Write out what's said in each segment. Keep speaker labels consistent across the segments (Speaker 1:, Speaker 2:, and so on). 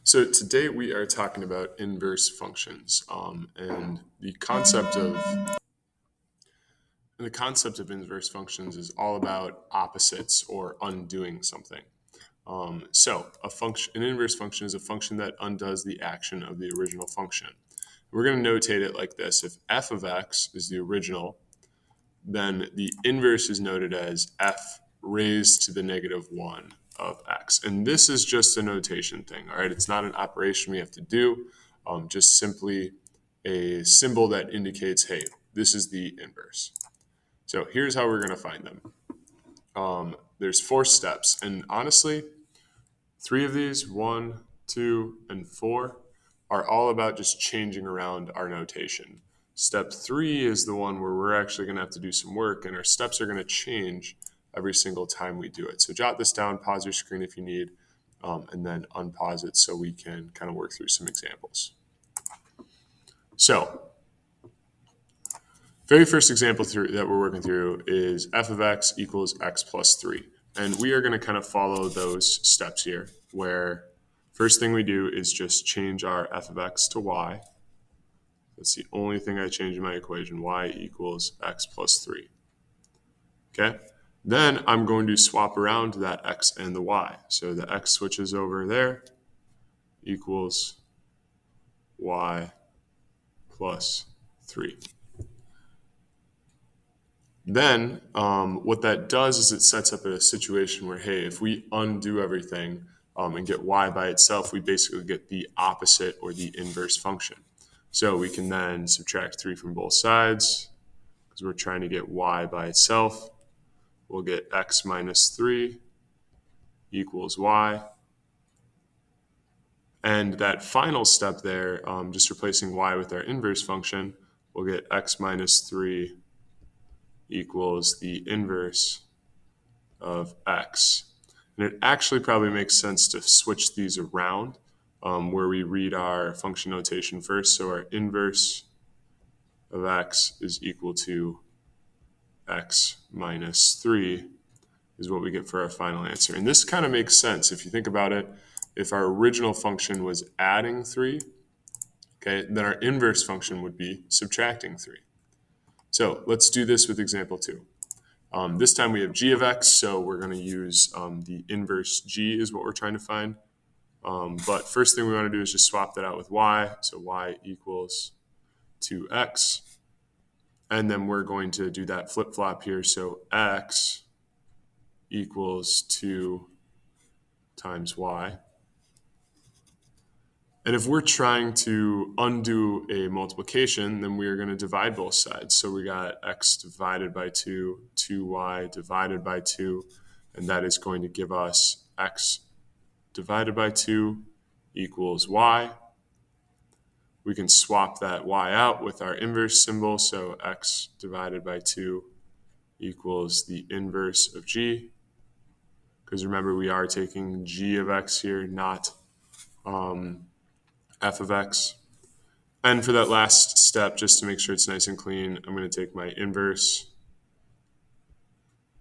Speaker 1: So today we are talking about inverse functions, and the concept of inverse functions is all about opposites or undoing something. An inverse function is a function that undoes the action of the original function. We're going to notate it like this: if f of x is the original, then the inverse is noted as f raised to the negative 1 of x. And this is just a notation thing, all right? It's not an operation we have to do, just simply a symbol that indicates, hey, this is the inverse. So here's how we're going to find them. There's 4 steps, and honestly, 3 of these, 1, 2, and 4, are all about just changing around our notation. Step 3 is the one where we're actually going to have to do some work, and our steps are going to change every single time we do it. So jot this down, pause your screen if you need, and then unpause it so we can kind of work through some examples. So, very first example that we're working through is f of x equals x plus 3. And we are going to kind of follow those steps here, where first thing we do is just change our f of x to y. That's the only thing I change in my equation, y equals x plus 3. Okay? Then I'm going to swap around that x and the y. So the x switches over there, equals y plus 3. Then what that does is it sets up a situation where, hey, if we undo everything and get y by itself, we basically get the opposite or the inverse function. So we can then subtract 3 from both sides because we're trying to get y by itself. We'll get x minus 3 equals y. And that final step there, just replacing y with our inverse function, we'll get x minus 3 equals the inverse of x. And it actually probably makes sense to switch these around where we read our function notation first. So our inverse of x is equal to x minus 3 is what we get for our final answer. And this kind of makes sense. If you think about it, if our original function was adding 3, okay, then our inverse function would be subtracting 3. So let's do this with example 2. This time we have g of x, so we're going to use the inverse g is what we're trying to find. But first thing we want to do is just swap that out with y. So y equals 2x. And then we're going to do that flip-flop here. So x equals 2 times y. And if we're trying to undo a multiplication, then we are going to divide both sides. So we got x divided by 2, 2y divided by 2, and that is going to give us x divided by 2 equals y. We can swap that y out with our inverse symbol. So x divided by 2 equals the inverse of g. Because remember, we are taking g of x here, not f of x. And for that last step, just to make sure it's nice and clean, I'm going to take my inverse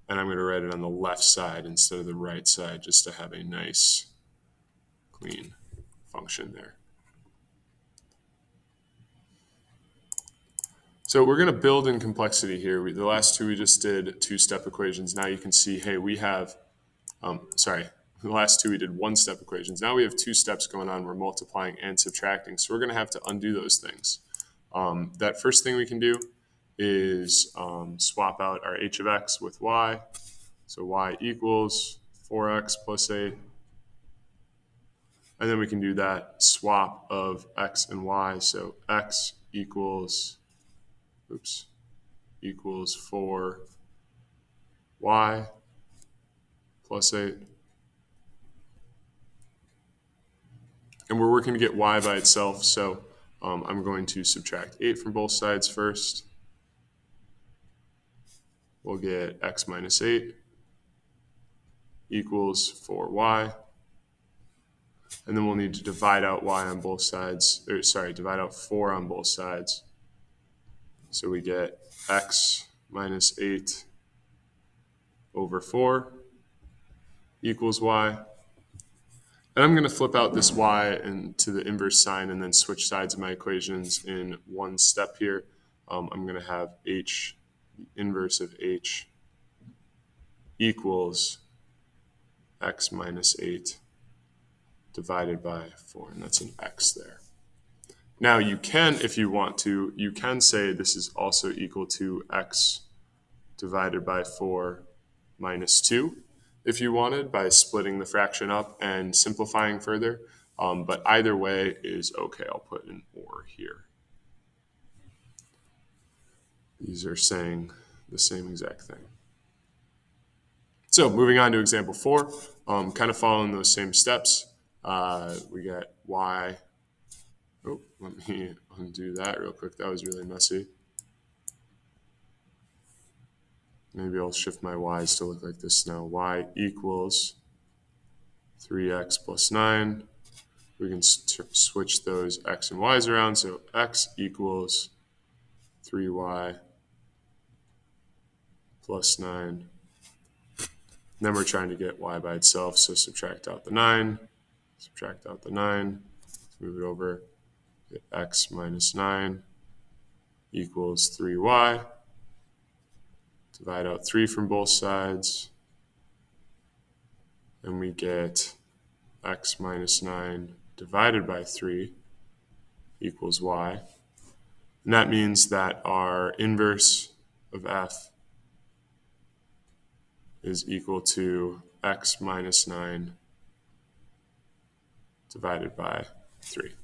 Speaker 1: and I'm going to write it on the left side instead of the right side, just to have a nice, clean function there. So we're going to build in complexity here. The last two we just did two-step equations. Now you can see, hey, we have, the last two we did one-step equations. Now we have 2 steps going on. We're multiplying and subtracting. So we're going to have to undo those things. That first thing we can do is swap out our h of x with y. So y equals 4x plus 8. And then we can do that swap of x and y. So x equals 4y plus 8. And we're working to get y by itself, so I'm going to subtract 8 from both sides first. We'll get x minus 8 equals 4y. And then we'll need to divide out y on both sides, divide out 4 on both sides. So we get x minus 8 over 4 equals y. And I'm going to flip out this y into the inverse sign and then switch sides of my equations in one step here. I'm going to have h, the inverse of h, equals x minus 8 divided by 4, and that's an x there. Now you can, if you want to, you can say this is also equal to x divided by 4 minus 2 if you wanted, by splitting the fraction up and simplifying further. But either way is okay. I'll put an or here. These are saying the same exact thing. So moving on to example 4, kind of following those same steps, we get y. Oh, let me undo that real quick. That was really messy. Maybe I'll shift my y's to look like this now. Y equals 3x plus 9. We can switch those x and y's around. So x equals 3y plus 9. And then we're trying to get y by itself. So subtract out the 9. Subtract out the 9. Move it over. Get x minus 9 equals 3y. Divide out 3 from both sides. And we get x minus 9 divided by 3 equals y. And that means that our inverse of f is equal to x minus 9 divided by 3.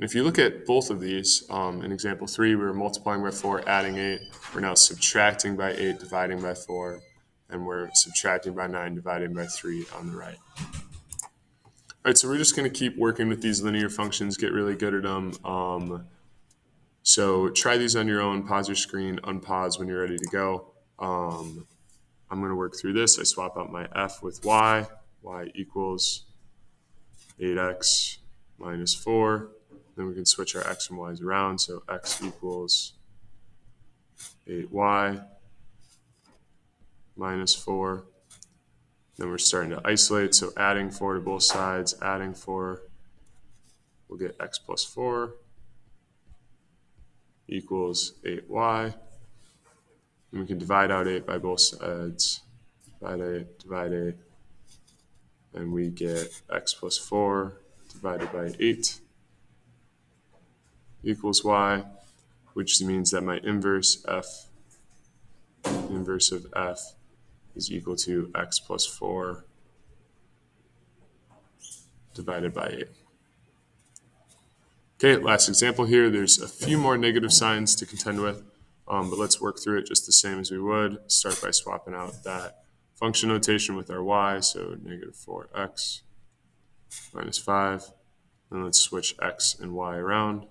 Speaker 1: And if you look at both of these, in example 3, we were multiplying by 4, adding 8. We're now subtracting by 8, dividing by 4. And we're subtracting by 9, dividing by 3 on the right. All right, so we're just going to keep working with these linear functions, get really good at them. So try these on your own, pause your screen, unpause when you're ready to go. I'm going to work through this. I swap out my f with y equals 8x minus 4. Then we can switch our x and y's around. So x equals 8y minus 4. Then we're starting to isolate. So adding 4 to both sides, adding 4, we'll get x plus 4 equals 8y. And we can divide out 8 by both sides. Divide 8. And we get x plus 4 divided by 8 equals y, which means that my inverse of f is equal to x plus 4 divided by 8. Okay, last example here. There's a few more negative signs to contend with, but let's work through it just the same as we would. Start by swapping out that function notation with our y, so negative 4x minus 5. Then let's switch x and y around.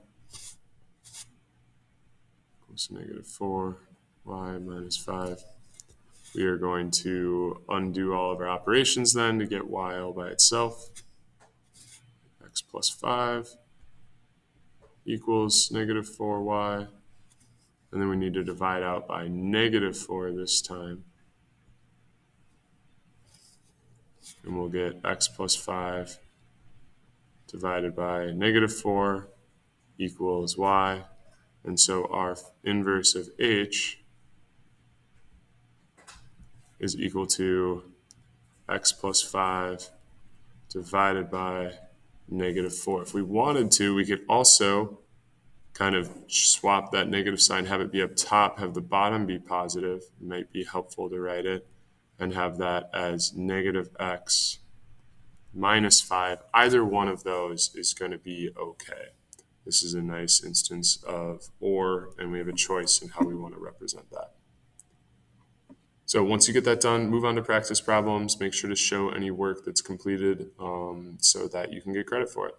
Speaker 1: Equals negative 4y minus 5. We are going to undo all of our operations then to get y all by itself. X plus 5 equals negative 4y. And then we need to divide out by negative 4 this time. And we'll get x plus 5 divided by negative 4 equals y. And so our inverse of h is equal to x plus 5 divided by negative 4. If we wanted to, we could also kind of swap that negative sign, have it be up top, have the bottom be positive. It might be helpful to write it, and have that as negative x minus 5. Either one of those is going to be okay. This is a nice instance of or, and we have a choice in how we want to represent that. So once you get that done, move on to practice problems. Make sure to show any work that's completed so that you can get credit for it.